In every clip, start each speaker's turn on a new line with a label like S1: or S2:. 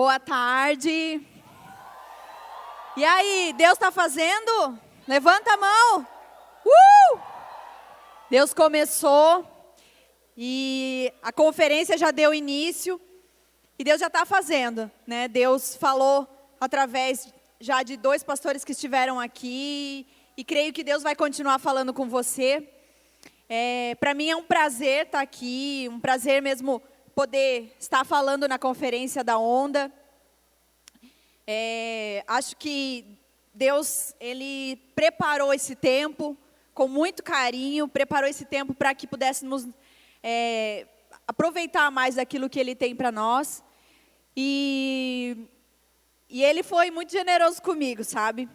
S1: Boa tarde. E aí, Deus está fazendo? Levanta a mão. Deus começou e a conferência já deu início e Deus já está fazendo, né? Deus falou através já de 2 pastores que estiveram aqui e creio que Deus vai continuar falando com você. Para mim é um prazer estar aqui, um prazer mesmo poder estar falando na conferência da Onda. Acho que Deus, Ele preparou esse tempo com muito carinho, preparou esse tempo para que pudéssemos aproveitar mais daquilo que Ele tem para nós. E Ele foi muito generoso comigo, sabe?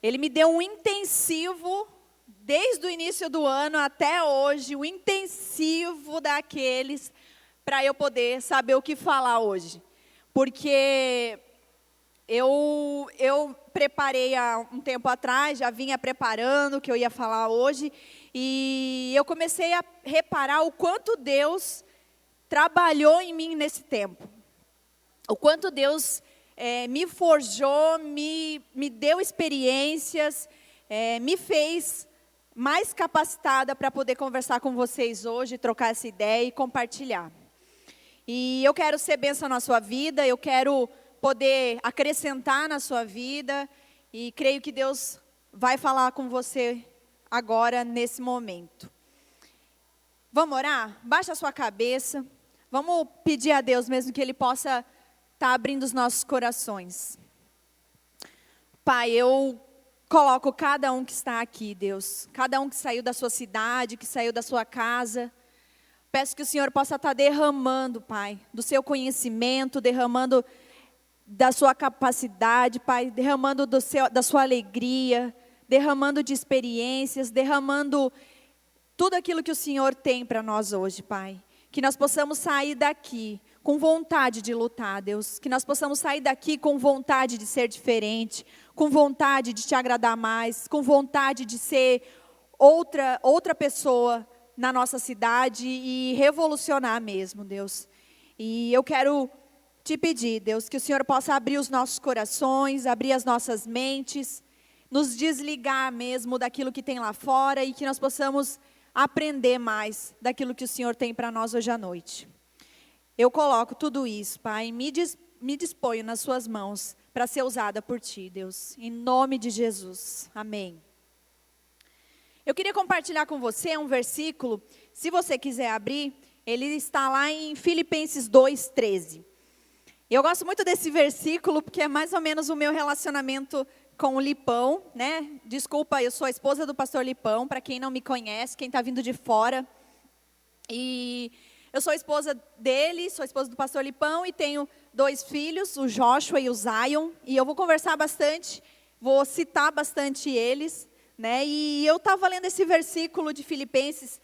S1: Ele me deu um intensivo, desde o início do ano até hoje, um intensivo daqueles para eu poder saber o que falar hoje. Porque eu preparei há um tempo atrás, já vinha preparando o que eu ia falar hoje, e eu comecei a reparar o quanto Deus trabalhou em mim nesse tempo. O quanto Deus me forjou, me deu experiências, me fez mais capacitada para poder conversar com vocês hoje, trocar essa ideia e compartilhar. E eu quero ser bênção na sua vida, eu quero poder acrescentar na sua vida, e creio que Deus vai falar com você agora, nesse momento. Vamos orar? Baixa a sua cabeça, vamos pedir a Deus mesmo que Ele possa estar abrindo os nossos corações. Pai, eu coloco cada um que está aqui, Deus, cada um que saiu da sua cidade, que saiu da sua casa. Peço que o Senhor possa estar derramando, Pai, do seu conhecimento, derramando da sua capacidade, Pai, derramando da sua alegria, derramando de experiências, derramando tudo aquilo que o Senhor tem para nós hoje, Pai. Que nós possamos sair daqui com vontade de lutar, Deus. Que nós possamos sair daqui com vontade de ser diferente, com vontade de te agradar mais, com vontade de ser outra pessoa na nossa cidade e revolucionar mesmo, Deus. E eu quero te pedir, Deus, que o Senhor possa abrir os nossos corações, abrir as nossas mentes, nos desligar mesmo daquilo que tem lá fora e que nós possamos aprender mais daquilo que o Senhor tem para nós hoje à noite. Eu coloco tudo isso, Pai, me disponho nas suas mãos para ser usada por Ti, Deus, em nome de Jesus. Amém. Eu queria compartilhar com você um versículo, se você quiser abrir, ele está lá em Filipenses 2:13. Eu gosto muito desse versículo, porque é mais ou menos o meu relacionamento com o Lipão, né? Desculpa, eu sou a esposa do pastor Lipão, para quem não me conhece, quem está vindo de fora. E eu sou a esposa dele, sou a esposa do pastor Lipão e tenho 2 filhos, o Joshua e o Zion. E eu vou conversar bastante, vou citar bastante eles, né? E eu estava lendo esse versículo de Filipenses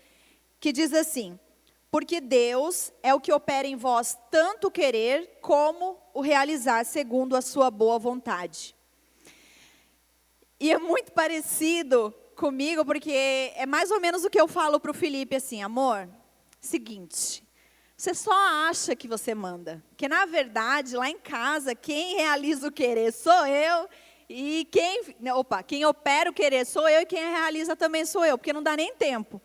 S1: que diz assim: porque Deus é o que opera em vós tanto o querer como o realizar segundo a sua boa vontade. E é muito parecido comigo, porque é mais ou menos o que eu falo para o Felipe assim: amor, seguinte, você só acha que você manda, porque na verdade lá em casa quem realiza o querer sou eu. E quem opera o querer sou eu, e quem realiza também sou eu, porque não dá nem tempo.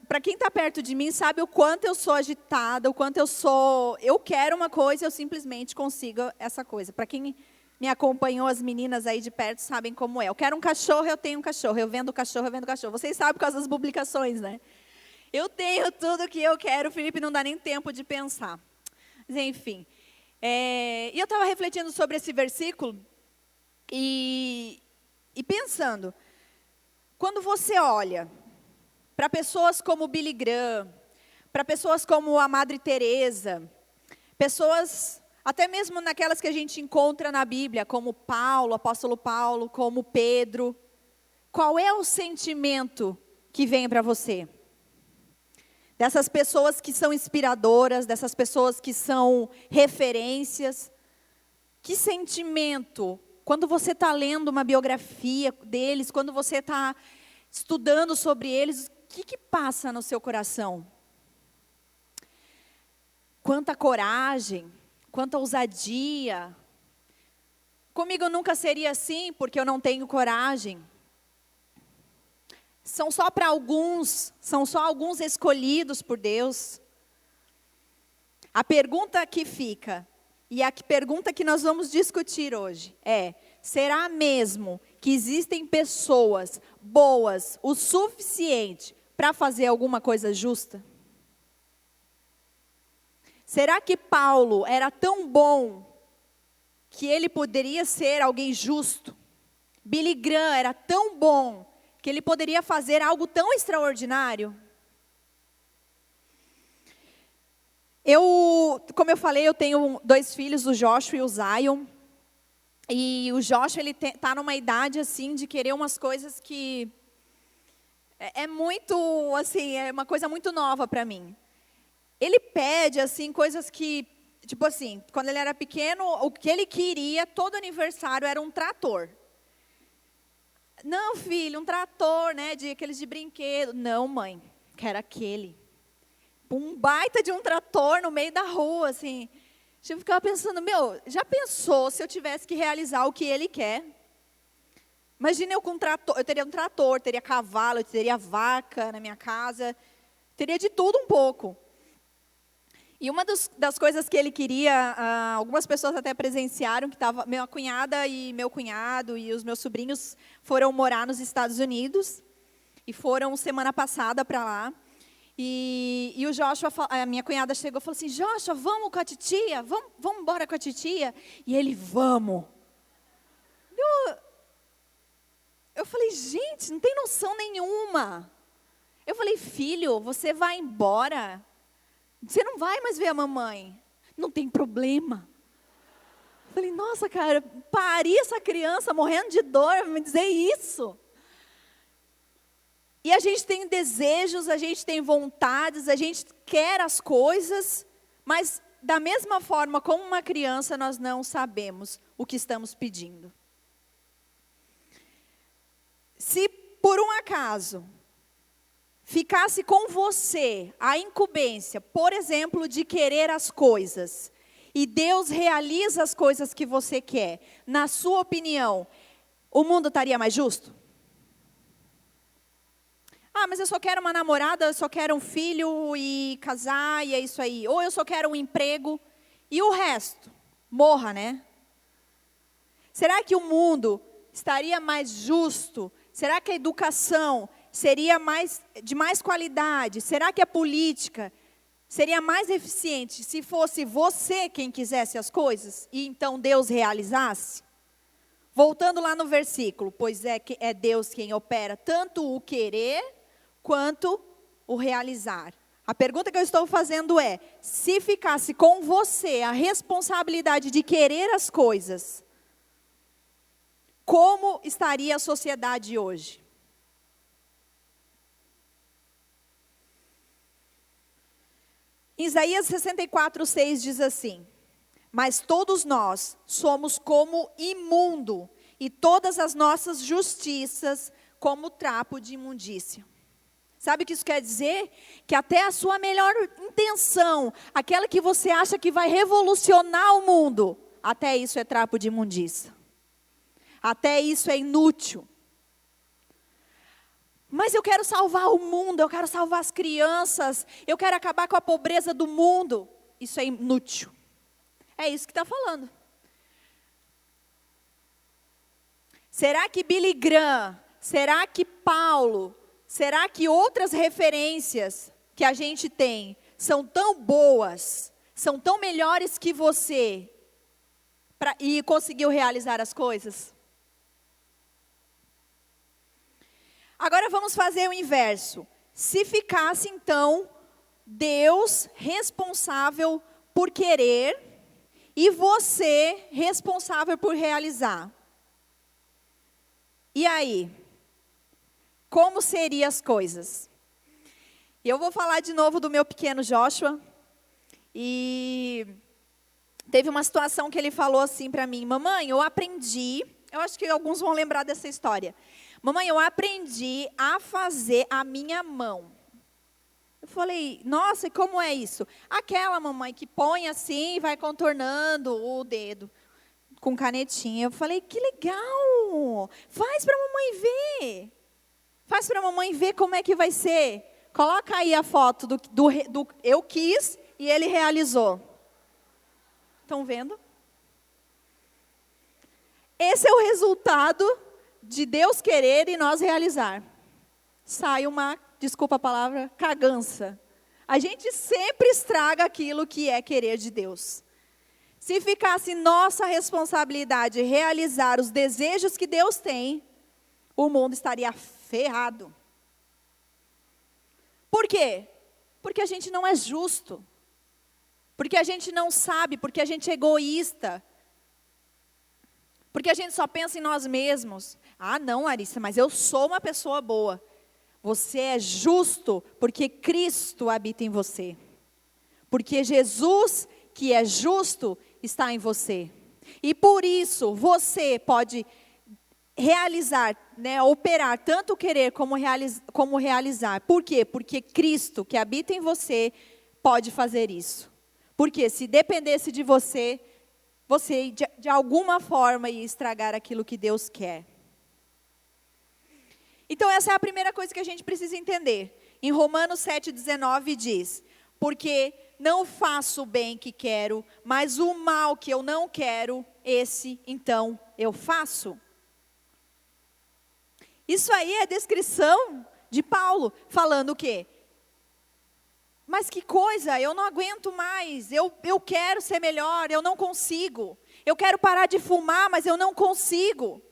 S1: Para quem está perto de mim sabe o quanto eu sou agitada, o quanto eu quero uma coisa e eu simplesmente consigo essa coisa. Para quem me acompanhou, as meninas aí de perto sabem como é. Eu quero um cachorro, eu tenho um cachorro. Eu vendo cachorro, eu vendo cachorro. Vocês sabem por causa das publicações, né? Eu tenho tudo que eu quero, o Felipe não dá nem tempo de pensar. Mas enfim. E eu estava refletindo sobre esse versículo, e pensando, quando você olha para pessoas como Billy Graham, para pessoas como a Madre Teresa, pessoas até mesmo naquelas que a gente encontra na Bíblia, como Paulo, apóstolo Paulo, como Pedro, qual é o sentimento que vem para você? Dessas pessoas que são inspiradoras, dessas pessoas que são referências, que sentimento? Quando você está lendo uma biografia deles, quando você está estudando sobre eles, o que passa no seu coração? Quanta coragem, quanta ousadia. Comigo nunca seria assim, porque eu não tenho coragem. São só para alguns, são só alguns escolhidos por Deus. A pergunta que fica, e a pergunta que nós vamos discutir hoje é: será mesmo que existem pessoas boas o suficiente para fazer alguma coisa justa? Será que Paulo era tão bom que ele poderia ser alguém justo? Billy Graham era tão bom que ele poderia fazer algo tão extraordinário? Como eu falei, eu tenho 2 filhos, o Joshua e o Zion. E o Joshua, ele está numa idade, assim, de querer umas coisas que... É muito, assim, é uma coisa muito nova para mim. Ele pede, assim, coisas que... Tipo assim, quando ele era pequeno, o que ele queria, todo aniversário, era um trator. Não, filho, um trator, né, aqueles de brinquedo. Não, mãe, quero aquele. Um baita de um trator no meio da rua, assim. Eu ficava pensando, já pensou se eu tivesse que realizar o que ele quer? Imagina eu com um trator, eu teria um trator, teria cavalo, eu teria vaca na minha casa, teria de tudo um pouco. E uma das coisas que ele queria, algumas pessoas até presenciaram, que estava minha cunhada e meu cunhado e os meus sobrinhos foram morar nos Estados Unidos, e foram semana passada para lá. E o Joshua, a minha cunhada chegou e falou assim: Joshua, vamos com a titia? Vamos embora com a titia? E ele, vamos. Eu falei, gente, não tem noção nenhuma. Eu falei, filho, você vai embora? Você não vai mais ver a mamãe. Não tem problema. Eu falei, nossa, cara, pari essa criança morrendo de dor, me dizer isso. E a gente tem desejos, a gente tem vontades, a gente quer as coisas, mas da mesma forma como uma criança, nós não sabemos o que estamos pedindo. Se por um acaso ficasse com você a incumbência, por exemplo, de querer as coisas, e Deus realiza as coisas que você quer, na sua opinião, o mundo estaria mais justo? Ah, mas eu só quero uma namorada, eu só quero um filho e casar, e é isso aí. Ou eu só quero um emprego, e o resto? Morra, né? Será que o mundo estaria mais justo? Será que a educação seria de mais qualidade? Será que a política seria mais eficiente se fosse você quem quisesse as coisas? E então Deus realizasse? Voltando lá no versículo, pois é Deus quem opera tanto o querer quanto o realizar. A pergunta que eu estou fazendo é: se ficasse com você a responsabilidade de querer as coisas, como estaria a sociedade hoje? Isaías 64:6 diz assim: mas todos nós somos como imundo, e todas as nossas justiças como trapo de imundícia. Sabe o que isso quer dizer? Que até a sua melhor intenção, aquela que você acha que vai revolucionar o mundo, até isso é trapo de imundícia. Até isso é inútil. Mas eu quero salvar o mundo, eu quero salvar as crianças, eu quero acabar com a pobreza do mundo. Isso é inútil. É isso que está falando. Será que Billy Graham, será que Paulo, será que outras referências que a gente tem são tão boas, são tão melhores que você, e conseguiu realizar as coisas? Agora vamos fazer o inverso. Se ficasse então Deus responsável por querer e você responsável por realizar, e aí? Como seriam as coisas? E eu vou falar de novo do meu pequeno Joshua. E teve uma situação que ele falou assim para mim: mamãe, eu aprendi, eu acho que alguns vão lembrar dessa história. Mamãe, eu aprendi a fazer a minha mão. falei, nossa, e como é isso? Aquela mamãe que põe assim e vai contornando o dedo com canetinha. Eu falei, que legal! Faz para a mamãe ver. Faz para a mamãe ver como é que vai ser. Coloca aí a foto do eu quis e ele realizou. Estão vendo? Esse é o resultado de Deus querer e nós realizar. Sai uma, desculpa a palavra, cagança. A gente sempre estraga aquilo que é querer de Deus. Se ficasse nossa responsabilidade realizar os desejos que Deus tem, o mundo estaria ferrado. Por quê? Porque a gente não é justo. Porque a gente não sabe, porque a gente é egoísta. Porque a gente só pensa em nós mesmos. Ah, não, Larissa, mas eu sou uma pessoa boa. Você é justo porque Cristo habita em você. Porque Jesus, que é justo, está em você. E por isso, você pode realizar, né, operar, tanto querer como realizar. Por quê? Porque Cristo, que habita em você, pode fazer isso. Porque se dependesse de você, você de alguma forma ia estragar aquilo que Deus quer. Então essa é a primeira coisa que a gente precisa entender. Em Romanos 7,19 diz, porque não faço o bem que quero, mas o mal que eu não quero, esse então eu faço. Isso aí é a descrição de Paulo, falando o quê? Mas que coisa, eu não aguento mais, eu quero ser melhor, eu não consigo. Eu quero parar de fumar, mas eu não consigo.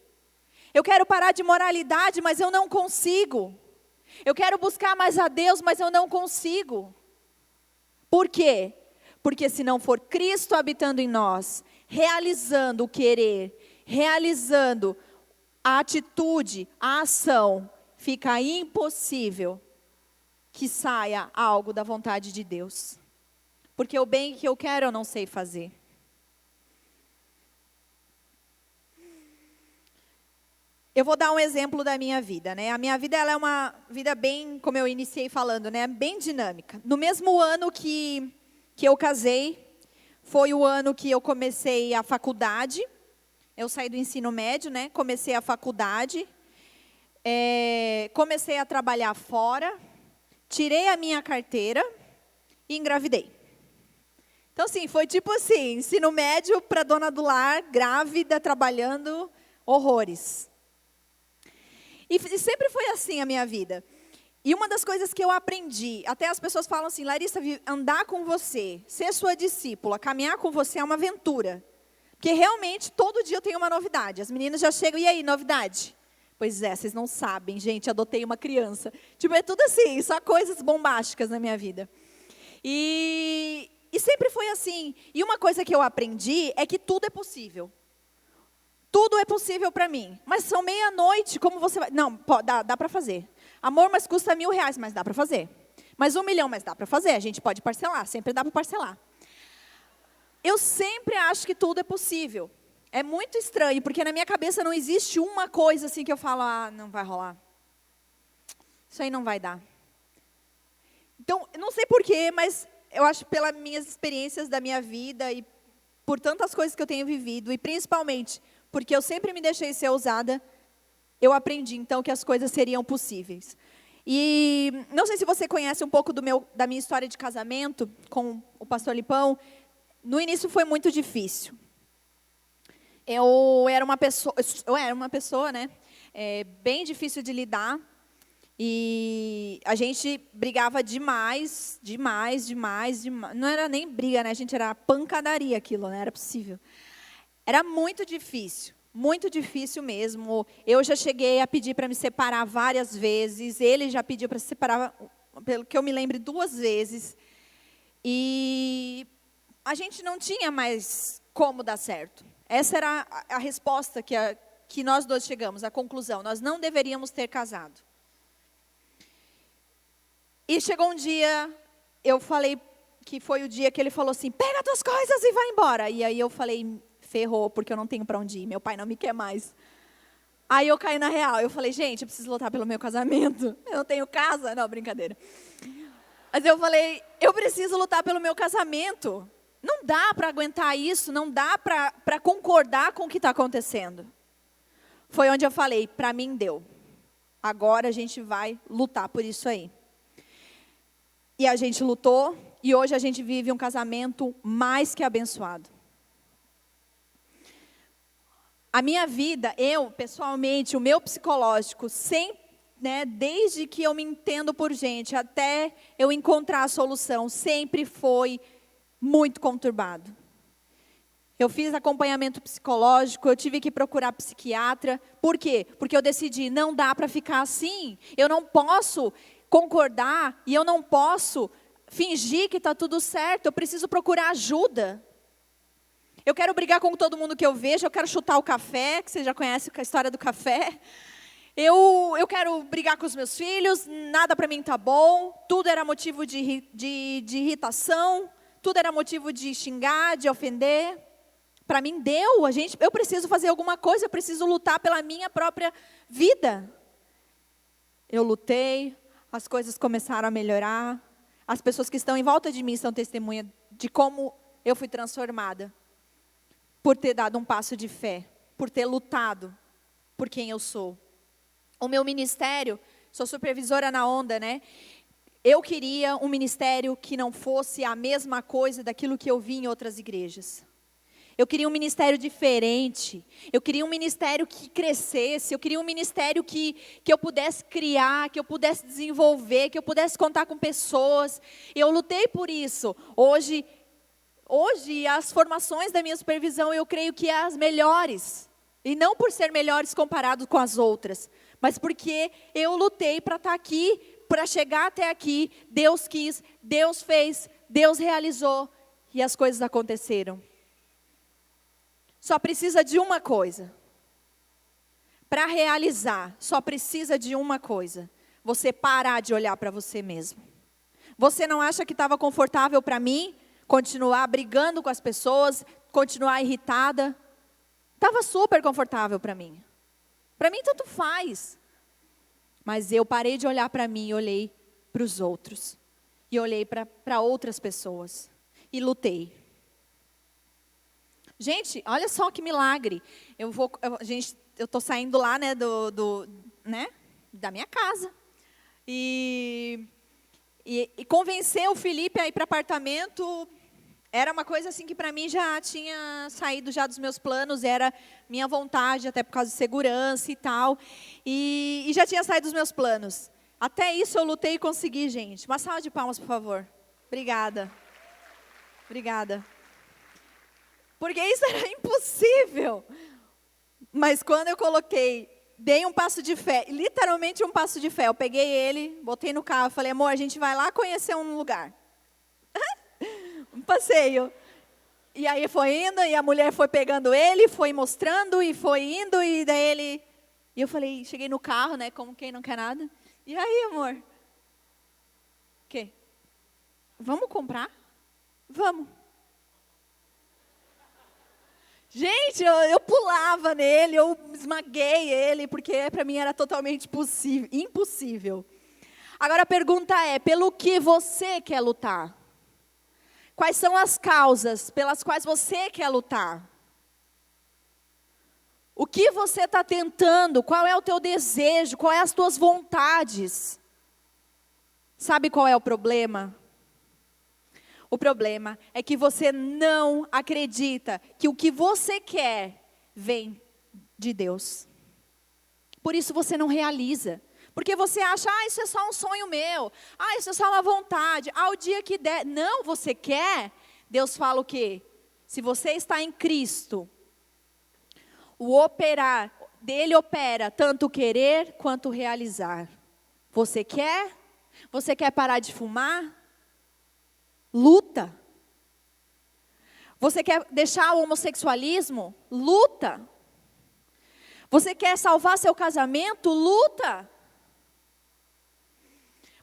S1: Eu quero parar de moralidade, mas eu não consigo. Eu quero buscar mais a Deus, mas eu não consigo. Por quê? Porque se não for Cristo habitando em nós, realizando o querer, realizando a atitude, a ação, fica impossível que saia algo da vontade de Deus. Porque o bem que eu quero eu não sei fazer. Eu vou dar um exemplo da minha vida, né? A minha vida ela é uma vida bem, como eu iniciei falando, né? Bem dinâmica. No mesmo ano que eu casei, foi o ano que eu comecei a faculdade. Eu saí do ensino médio, né? Comecei a faculdade. Comecei a trabalhar fora. Tirei a minha carteira e engravidei. Então, assim, foi tipo assim, ensino médio para dona do lar, grávida, trabalhando, horrores. E sempre foi assim a minha vida. E uma das coisas que eu aprendi, até as pessoas falam assim, Larissa, andar com você, ser sua discípula, caminhar com você é uma aventura. Porque realmente, todo dia eu tenho uma novidade. As meninas já chegam, e aí, novidade? Pois é, vocês não sabem, gente, adotei uma criança. Tipo, é tudo assim, só coisas bombásticas na minha vida. E sempre foi assim. E uma coisa que eu aprendi é que tudo é possível. Tudo é possível para mim. Mas são meia-noite, como você vai... Não, dá para fazer. Amor, mas custa R$1.000, mas dá para fazer. Mas 1 milhão, mas dá para fazer. A gente pode parcelar, sempre dá para parcelar. Eu sempre acho que tudo é possível. É muito estranho, porque na minha cabeça não existe uma coisa assim que eu falo, não vai rolar. Isso aí não vai dar. Então, não sei porquê, mas eu acho pelas minhas experiências da minha vida e por tantas coisas que eu tenho vivido, e principalmente porque eu sempre me deixei ser ousada, eu aprendi então que as coisas seriam possíveis. E não sei se você conhece um pouco da minha história de casamento com o pastor Lipão. No início foi muito difícil. Eu era uma pessoa, né, bem difícil de lidar. E a gente brigava demais. Não era nem briga, né? A gente era pancadaria aquilo, né? Era possível. Era muito difícil mesmo. Eu já cheguei a pedir para me separar várias vezes. Ele já pediu para se separar, pelo que eu me lembre, 2 vezes. E a gente não tinha mais como dar certo. Essa era a resposta que nós dois chegamos, a conclusão. Nós não deveríamos ter casado. E chegou um dia, eu falei que foi o dia que ele falou assim, pega as tuas coisas e vai embora. E aí eu falei, ferrou, porque eu não tenho para onde ir, meu pai não me quer mais. Aí eu caí na real, eu falei, gente, eu preciso lutar pelo meu casamento. Eu não tenho casa, não, brincadeira. Mas eu falei, eu preciso lutar pelo meu casamento. Não dá para aguentar isso, não dá para concordar com o que está acontecendo. Foi onde eu falei, para mim deu. Agora a gente vai lutar por isso aí. E a gente lutou, e hoje a gente vive um casamento mais que abençoado. A minha vida, eu, pessoalmente, o meu psicológico, sempre, desde que eu me entendo por gente, até eu encontrar a solução, sempre foi muito conturbado. Eu fiz acompanhamento psicológico, eu tive que procurar psiquiatra. Por quê? Porque eu decidi, não dá para ficar assim. Eu não posso concordar e eu não posso fingir que está tudo certo. Eu preciso procurar ajuda. Eu quero brigar com todo mundo que eu vejo, eu quero chutar o café, que você já conhece a história do café. Eu quero brigar com os meus filhos, nada para mim está bom. Tudo era motivo de irritação, tudo era motivo de xingar, de ofender. Para mim deu, eu preciso fazer alguma coisa, eu preciso lutar pela minha própria vida. Eu lutei, as coisas começaram a melhorar. As pessoas que estão em volta de mim são testemunha de como eu fui transformada. Por ter dado um passo de fé, por ter lutado por quem eu sou. O meu ministério, sou supervisora na Onda, Eu queria um ministério que não fosse a mesma coisa daquilo que eu vi em outras igrejas. Eu queria um ministério diferente. Eu queria um ministério que crescesse. Eu queria um ministério que eu pudesse criar, que eu pudesse desenvolver, que eu pudesse contar com pessoas. Eu lutei por isso. Hoje, as formações da minha supervisão, eu creio que é as melhores. E não por ser melhores comparado com as outras, mas porque eu lutei para estar aqui, para chegar até aqui. Deus quis, Deus fez, Deus realizou e as coisas aconteceram. Só precisa de uma coisa. Para realizar, só precisa de uma coisa. Você parar de olhar para você mesmo. Você não acha que estava confortável para mim continuar brigando com as pessoas, continuar irritada? Estava super confortável para mim. Para mim tanto faz. Mas eu parei de olhar para mim e olhei para os outros. E olhei para outras pessoas. E lutei. Gente, olha só que milagre. Eu estou saindo lá, da minha casa. E convencer o Felipe a ir para apartamento era uma coisa assim que para mim já tinha saído já dos meus planos, era minha vontade, até por causa de segurança e tal. E já tinha saído dos meus planos. Até isso eu lutei e consegui, gente. Uma salva de palmas, por favor. Obrigada. Obrigada. Porque isso era impossível. Mas quando eu dei um passo de fé, literalmente um passo de fé. Eu peguei ele, botei no carro, falei, amor, a gente vai lá conhecer um lugar. Um passeio. E aí foi indo, e a mulher foi pegando ele, foi mostrando, e foi indo, e daí ele... E eu falei, cheguei no carro, como quem não quer nada. E aí, amor? O quê? Vamos comprar? Vamos. Gente, eu pulava nele, eu esmaguei ele, porque para mim era totalmente impossível. Agora a pergunta é, pelo que você quer lutar? Quais são as causas pelas quais você quer lutar? O que você está tentando? Qual é o teu desejo? Qual é as tuas vontades? Sabe qual é o problema? O problema é que você não acredita que o que você quer vem de Deus. Por isso você não realiza. Porque você acha, isso é só um sonho meu. Isso é só uma vontade. O dia que der. Não, você quer. Deus fala o quê? Se você está em Cristo, o operar, dele opera tanto o querer quanto o realizar. Você quer? Você quer parar de fumar? Luta. Você quer deixar o homossexualismo? Luta. Você quer salvar seu casamento? Luta.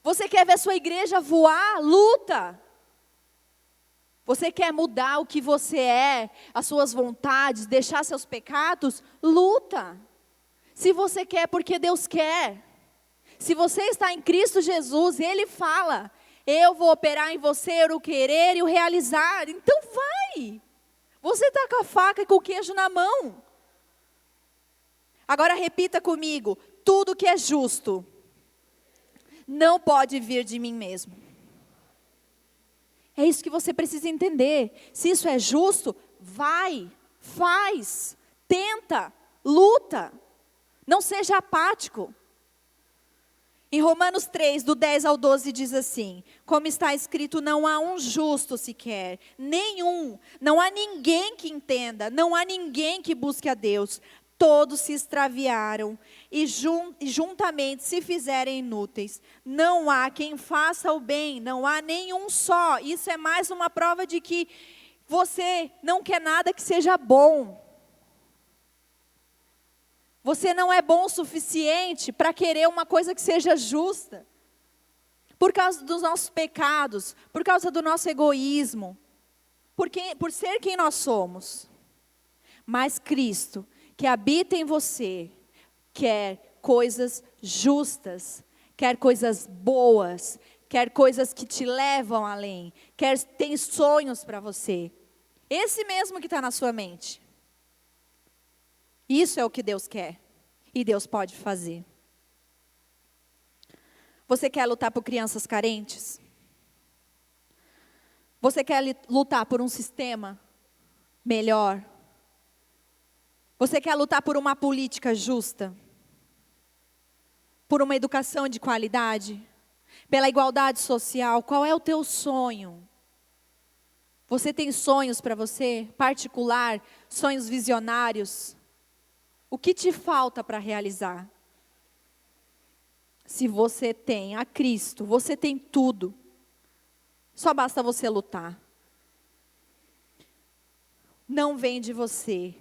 S1: Você quer ver sua igreja voar? Luta. Você quer mudar o que você é, as suas vontades, deixar seus pecados? Luta. Se você quer, porque Deus quer. Se você está em Cristo Jesus, Ele fala, Eu vou operar em você o querer e o realizar. Então vai. Você está com a faca e com o queijo na mão. Agora repita comigo. Tudo que é justo não pode vir de mim mesmo. É isso que você precisa entender. Se isso é justo, vai, faz, tenta, luta. Não seja apático. Em Romanos 3, do 10 ao 12, diz assim: como está escrito, não há um justo sequer, nenhum, não há ninguém que entenda, não há ninguém que busque a Deus. Todos se extraviaram e juntamente se fizerem inúteis. Não há quem faça o bem, não há nenhum só. Isso é mais uma prova de que você não quer nada que seja bom. Você não é bom o suficiente para querer uma coisa que seja justa. Por causa dos nossos pecados, por causa do nosso egoísmo, por ser quem nós somos. Mas Cristo, que habita em você, quer coisas justas, quer coisas boas, quer coisas que te levam além, tem sonhos para você. Esse mesmo que está na sua mente. Isso é o que Deus quer e Deus pode fazer. Você quer lutar por crianças carentes? Você quer lutar por um sistema melhor? Você quer lutar por uma política justa? Por uma educação de qualidade? Pela igualdade social? Qual é o teu sonho? Você tem sonhos para você? Particular? Sonhos visionários? O que te falta para realizar? Se você tem a Cristo, você tem tudo. Só basta você lutar. Não vem de você.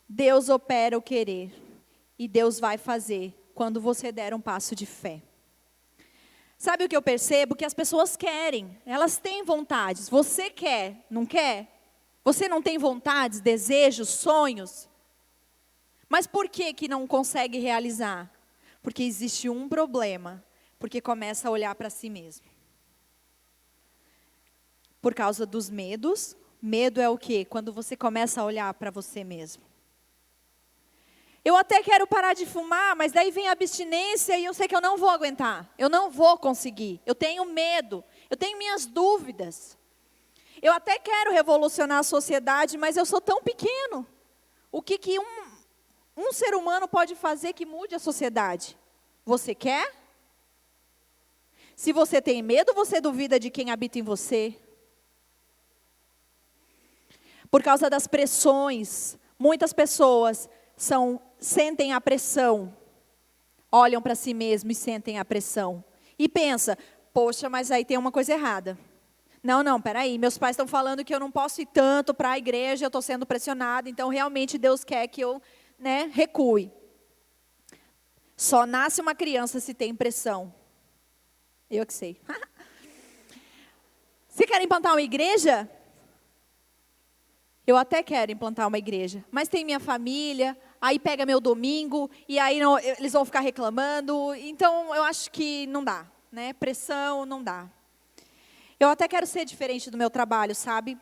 S1: Deus opera o querer. E Deus vai fazer quando você der um passo de fé. Sabe o que eu percebo? Que as pessoas querem. Elas têm vontades. Você quer, não quer? Você não tem vontades, desejos, sonhos? Mas por que não consegue realizar? Porque existe um problema. Porque começa a olhar para si mesmo. Por causa dos medos. Medo é o quê? Quando você começa a olhar para você mesmo. Eu até quero parar de fumar, mas daí vem a abstinência e eu sei que eu não vou aguentar. Eu não vou conseguir. Eu tenho medo. Eu tenho minhas dúvidas. Eu até quero revolucionar a sociedade, mas eu sou tão pequeno. O que um ser humano pode fazer que mude a sociedade? Você quer? Se você tem medo, você duvida de quem habita em você. Por causa das pressões, muitas pessoas sentem a pressão. Olham para si mesmo e sentem a pressão. E pensa, poxa, mas aí tem uma coisa errada. Não, peraí, meus pais estão falando que eu não posso ir tanto para a igreja, eu estou sendo pressionada, então realmente Deus quer que eu recue. Só nasce uma criança se tem pressão. Eu que sei. Você quer implantar uma igreja? Eu até quero implantar uma igreja, mas tem minha família, aí pega meu domingo, e aí eles vão ficar reclamando, então eu acho que não dá, né? Pressão não dá. Eu até quero ser diferente do meu trabalho, sabe?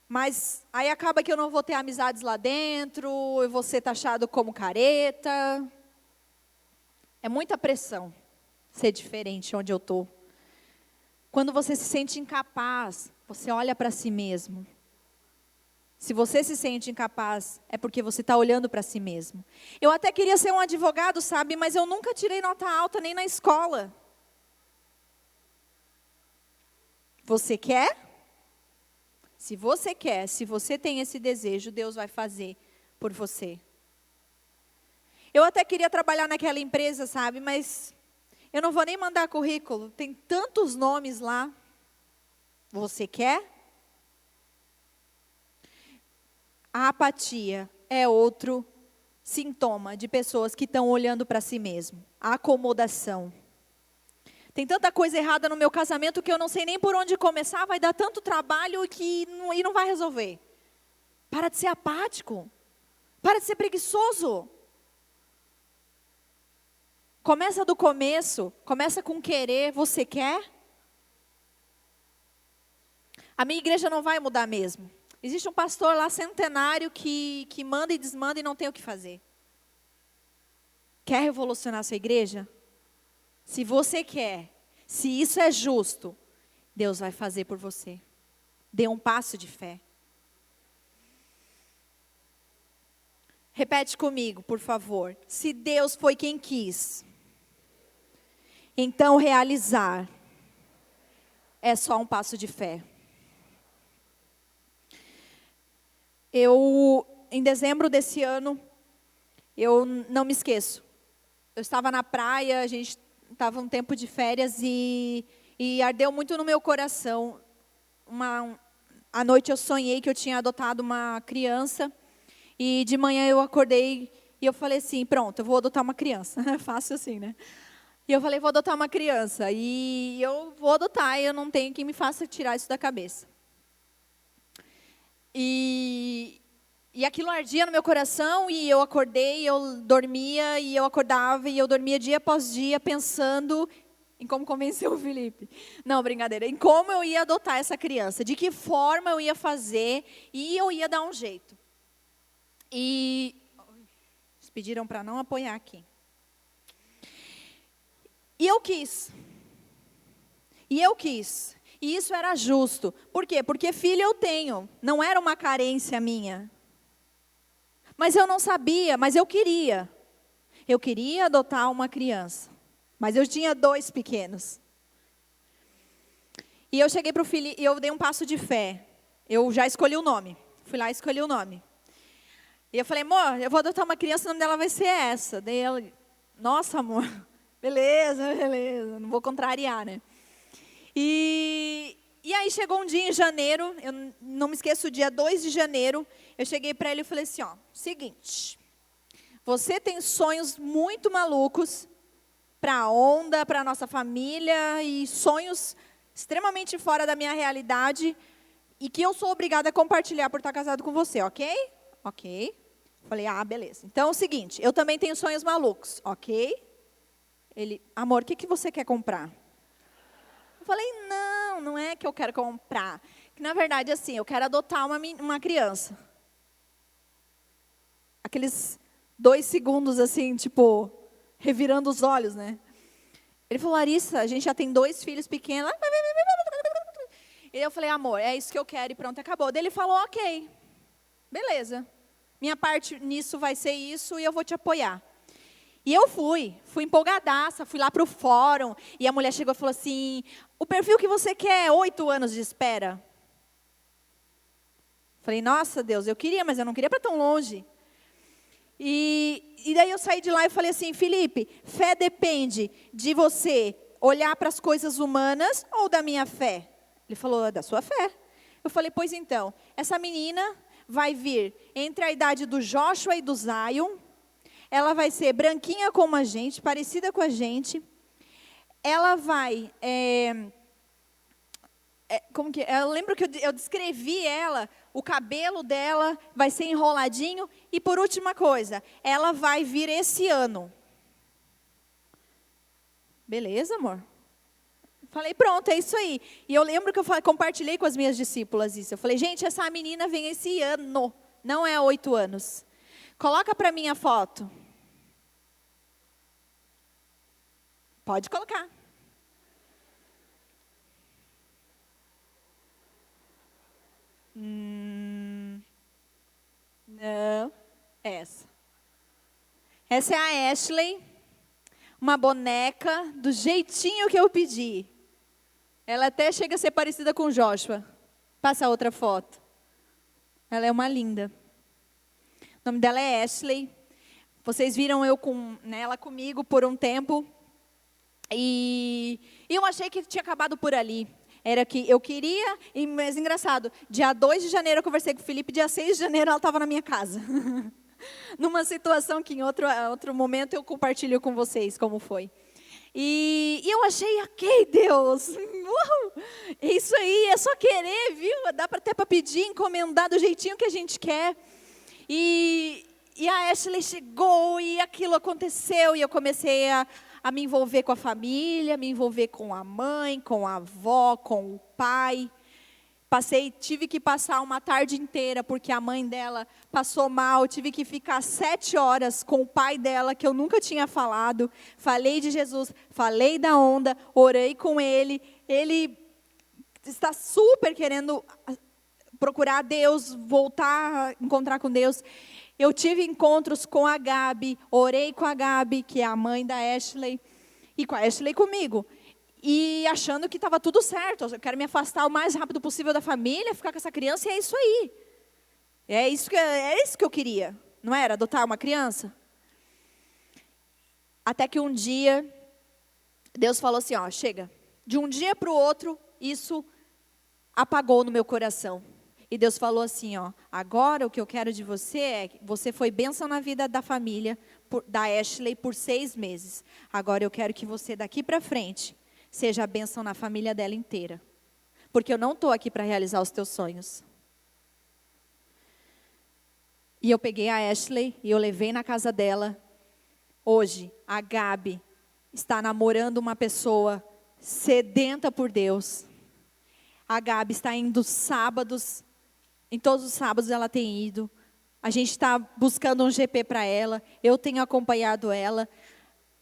S1: Mas aí acaba que eu não vou ter amizades lá dentro, eu vou ser taxado como careta. É muita pressão ser diferente onde eu estou. Quando você se sente incapaz, você olha para si mesmo. Se você se sente incapaz, é porque você está olhando para si mesmo. Eu até queria ser um advogado, sabe? Mas eu nunca tirei nota alta, nem na escola. Você quer? Se você quer, se você tem esse desejo, Deus vai fazer por você. Eu até queria trabalhar naquela empresa, sabe? Mas eu não vou nem mandar currículo. Tem tantos nomes lá. Você quer? A apatia é outro sintoma de pessoas que estão olhando para si mesmo. A acomodação. Tem tanta coisa errada no meu casamento que eu não sei nem por onde começar, vai dar tanto trabalho e não vai resolver. Para de ser apático. Para de ser preguiçoso. Começa do começo, começa com querer, você quer? a minha igreja não vai mudar mesmo. Existe um pastor lá centenário que manda e desmanda e não tem o que fazer. Quer revolucionar a sua igreja? Se você quer, se isso é justo, Deus vai fazer por você. Dê um passo de fé. Repete comigo, por favor. Se Deus foi quem quis, então realizar é só um passo de fé. Em dezembro desse ano, eu não me esqueço. Eu estava na praia, a gente estava um tempo de férias e ardeu muito no meu coração. À noite eu sonhei que eu tinha adotado uma criança. E de manhã eu acordei e eu falei assim, pronto, eu vou adotar uma criança. É fácil assim, né? E eu falei, vou adotar uma criança. E eu vou adotar e eu não tenho quem me faça tirar isso da cabeça. E aquilo ardia no meu coração e eu acordei, eu dormia e eu acordava e eu dormia dia após dia pensando em como convencer o Felipe. Não, brincadeira. Em como eu ia adotar essa criança, de que forma eu ia fazer e eu ia dar um jeito. E eles pediram para não apoiar aqui. E eu quis. E isso era justo. Por quê? Porque filho eu tenho. Não era uma carência minha. Mas eu não sabia, mas eu queria. Eu queria adotar uma criança. Mas eu tinha 2 pequenos. E eu cheguei para o filho e eu dei um passo de fé. Eu já escolhi o nome. Fui lá e escolhi o nome. E eu falei, amor, eu vou adotar uma criança, o nome dela vai ser essa. Daí ela, nossa, amor, beleza, não vou contrariar, né? E aí chegou um dia em janeiro, eu não me esqueço, o dia 2 de janeiro, eu cheguei para ele e falei assim, ó, seguinte, você tem sonhos muito malucos para a onda, para a nossa família, e sonhos extremamente fora da minha realidade, e que eu sou obrigada a compartilhar por estar casado com você, ok? Ok. Falei, beleza. Então é o seguinte, eu também tenho sonhos malucos, ok? Ele, amor, o que você quer comprar? Eu falei, não é que eu quero comprar. Que, na verdade, assim, eu quero adotar uma criança. Aqueles 2 segundos, assim, tipo, revirando os olhos, né? Ele falou, Larissa, a gente já tem 2 filhos pequenos. E eu falei, amor, é isso que eu quero e pronto, acabou. Daí ele falou, ok, beleza. Minha parte nisso vai ser isso e eu vou te apoiar. E eu fui empolgadaça, fui lá para o fórum. E a mulher chegou e falou assim, o perfil que você quer é 8 anos de espera. Falei, nossa Deus, eu queria, mas eu não queria para tão longe. E daí eu saí de lá e falei assim, Felipe, fé depende de você olhar para as coisas humanas ou da minha fé? Ele falou, da sua fé. Eu falei, pois então, essa menina vai vir entre a idade do Joshua e do Zion. Ela vai ser branquinha como a gente, parecida com a gente. Ela vai... eu lembro que eu descrevi ela, o cabelo dela vai ser enroladinho. E por última coisa, ela vai vir esse ano. Beleza, amor? Falei, pronto, é isso aí. E eu lembro que eu compartilhei com as minhas discípulas isso. Eu falei, gente, essa menina vem esse ano, não é 8 anos. Coloca para mim a foto. Pode colocar. Não, essa. Essa é a Ashley, uma boneca do jeitinho que eu pedi. Ela até chega a ser parecida com o Joshua. Passa outra foto. Ela é uma linda. O nome dela é Ashley. Vocês viram ela comigo por um tempo. E eu achei que tinha acabado por ali. Era que eu queria, mas engraçado, dia 2 de janeiro eu conversei com o Felipe, dia 6 de janeiro ela estava na minha casa. Numa situação que em outro momento eu compartilho com vocês como foi. E eu achei, ok, Deus, é isso aí, é só querer, viu? Dá até para pedir, encomendar do jeitinho que a gente quer. E a Ashley chegou e aquilo aconteceu e eu comecei a me envolver com a família, me envolver com a mãe, com a avó, com o pai. Tive que passar uma tarde inteira, porque a mãe dela passou mal. Tive que ficar 7 horas com o pai dela, que eu nunca tinha falado. Falei de Jesus, falei da onda, orei com ele. Ele está super querendo procurar Deus, voltar a encontrar com Deus. Eu tive encontros com a Gabi, orei com a Gabi, que é a mãe da Ashley, e com a Ashley comigo. E achando que estava tudo certo. Eu quero me afastar o mais rápido possível da família, ficar com essa criança, e é isso aí. É isso que eu queria. Não era adotar uma criança? Até que um dia, Deus falou assim, ó, chega. De um dia para o outro, isso apagou no meu coração. E Deus falou assim, ó, agora o que eu quero de você é, você foi bênção na vida da família, da Ashley, por 6 meses. Agora eu quero que você, daqui para frente, seja a bênção na família dela inteira. Porque eu não estou aqui para realizar os teus sonhos. E eu peguei a Ashley e eu levei na casa dela. Hoje, a Gabi está namorando uma pessoa sedenta por Deus. A Gabi está indo sábados, em todos os sábados ela tem ido. A gente está buscando um GP para ela, eu tenho acompanhado ela.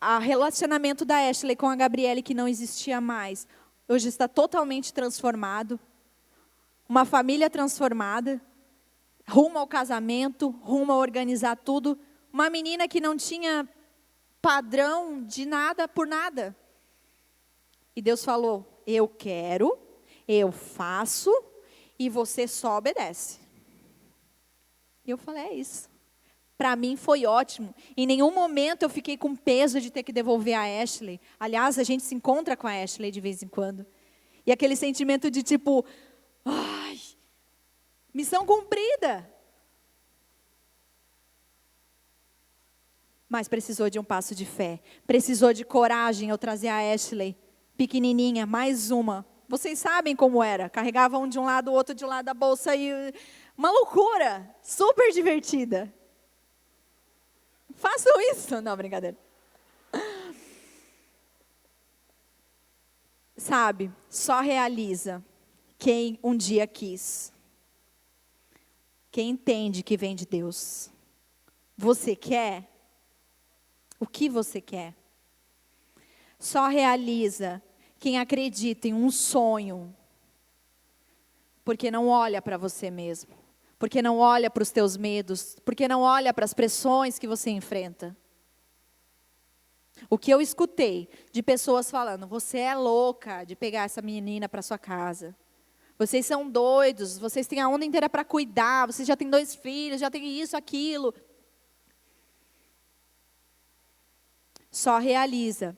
S1: O relacionamento da Ashley com a Gabriele, que não existia mais, hoje está totalmente transformado. Uma família transformada, rumo ao casamento, rumo a organizar tudo. Uma menina que não tinha padrão de nada por nada. E Deus falou, eu quero, eu faço, e você só obedece. E eu falei, é isso. Para mim foi ótimo. Em nenhum momento eu fiquei com peso de ter que devolver a Ashley. Aliás, a gente se encontra com a Ashley de vez em quando. E aquele sentimento de tipo, ai, missão cumprida. Mas precisou de um passo de fé. Precisou de coragem eu trazer a Ashley, pequenininha, mais uma. Vocês sabem como era. Carregavam um de um lado, o outro de um lado da bolsa. E uma loucura. Super divertida. Façam isso. Não, brincadeira. Sabe, só realiza quem um dia quis. Quem entende que vem de Deus. Você quer? O que você quer? Só realiza quem acredita em um sonho. Porque não olha para você mesmo. Porque não olha para os teus medos, porque não olha para as pressões que você enfrenta. O que eu escutei de pessoas falando, você é louca de pegar essa menina para sua casa. Vocês são doidos, vocês têm a onda inteira para cuidar, vocês já têm 2 filhos, já têm isso, aquilo. Só realiza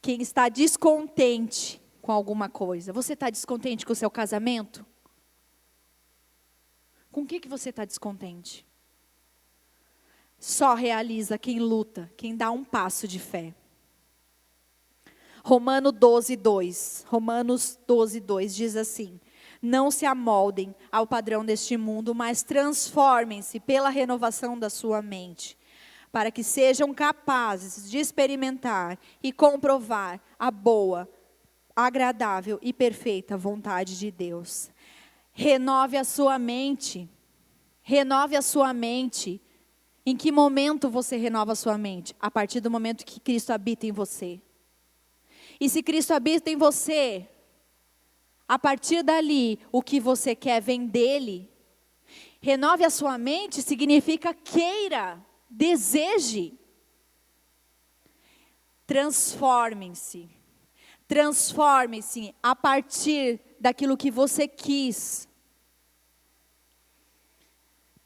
S1: quem está descontente com alguma coisa. Você está descontente com o seu casamento? Com o que você está descontente? Só realiza quem luta, quem dá um passo de fé. Romanos 12:2 diz assim: não se amoldem ao padrão deste mundo, mas transformem-se pela renovação da sua mente, para que sejam capazes de experimentar e comprovar a boa, agradável e perfeita vontade de Deus. Renove a sua mente. Renove a sua mente. Em que momento você renova a sua mente? A partir do momento que Cristo habita em você. E se Cristo habita em você, a partir dali, o que você quer vem dele. Renove a sua mente significa queira, deseje. Transformem-se. Transformem-se a partir daquilo que você quis.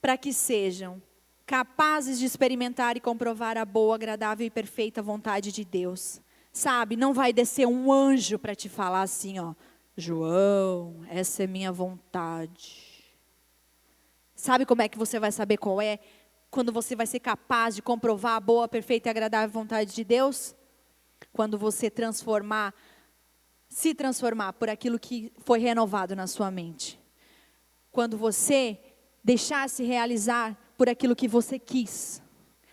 S1: Para que sejam capazes de experimentar e comprovar a boa, agradável e perfeita vontade de Deus. Sabe, não vai descer um anjo para te falar assim, ó, João, essa é minha vontade. Sabe como é que você vai saber qual é? Quando você vai ser capaz de comprovar a boa, perfeita e agradável vontade de Deus? Quando você se transformar por aquilo que foi renovado na sua mente. Quando você deixar se realizar por aquilo que você quis.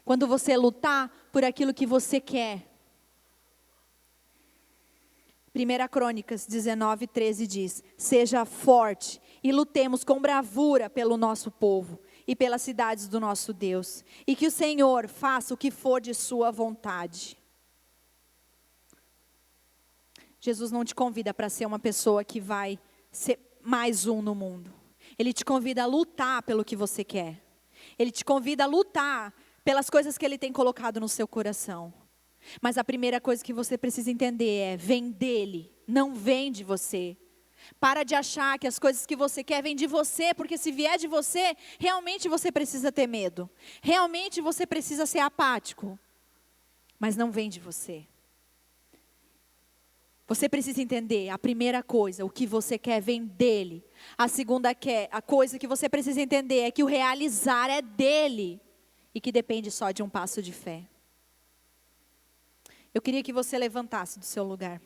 S1: Quando você lutar por aquilo que você quer. 1 Crônicas 19:13 diz: seja forte e lutemos com bravura pelo nosso povo e pelas cidades do nosso Deus. E que o Senhor faça o que for de sua vontade. Jesus não te convida para ser uma pessoa que vai ser mais um no mundo. Ele te convida a lutar pelo que você quer. Ele te convida a lutar pelas coisas que Ele tem colocado no seu coração. Mas a primeira coisa que você precisa entender é: vem dEle, não vem de você. Para de achar que as coisas que você quer vêm de você, porque se vier de você, realmente você precisa ter medo. Realmente você precisa ser apático. Mas não vem de você. Você precisa entender, a primeira coisa, o que você quer vem dEle. A segunda coisa que você precisa entender é que o realizar é dEle. E que depende só de um passo de fé. Eu queria que você levantasse do seu lugar.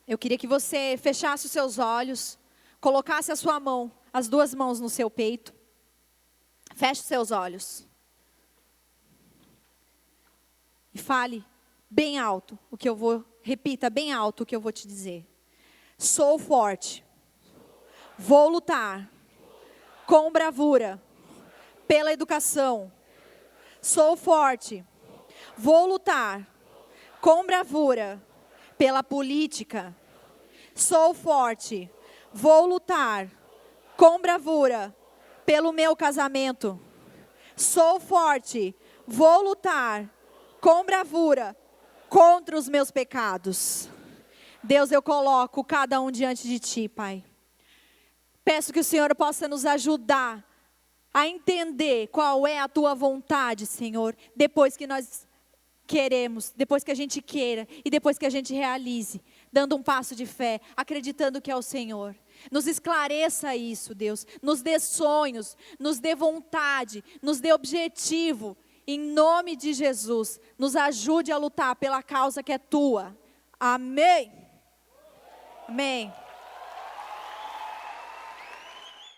S1: Eu queria que você fechasse os seus olhos, colocasse a sua mão, as duas mãos no seu peito. Feche os seus olhos. E fale bem alto repita bem alto o que eu vou te dizer. Sou forte. Vou lutar com bravura pela educação. Sou forte. Vou lutar com bravura pela política. Sou forte. Vou lutar com bravura pelo meu casamento. Sou forte. Vou lutar com bravura contra os meus pecados. Deus, eu coloco cada um diante de Ti, Pai. Peço que o Senhor possa nos ajudar a entender qual é a Tua vontade, Senhor, depois que nós queremos, depois que a gente queira e depois que a gente realize, dando um passo de fé, acreditando que é o Senhor. Nos esclareça isso, Deus. Nos dê sonhos, nos dê vontade, nos dê objetivo. Em nome de Jesus, nos ajude a lutar pela causa que é Tua. Amém. Amém.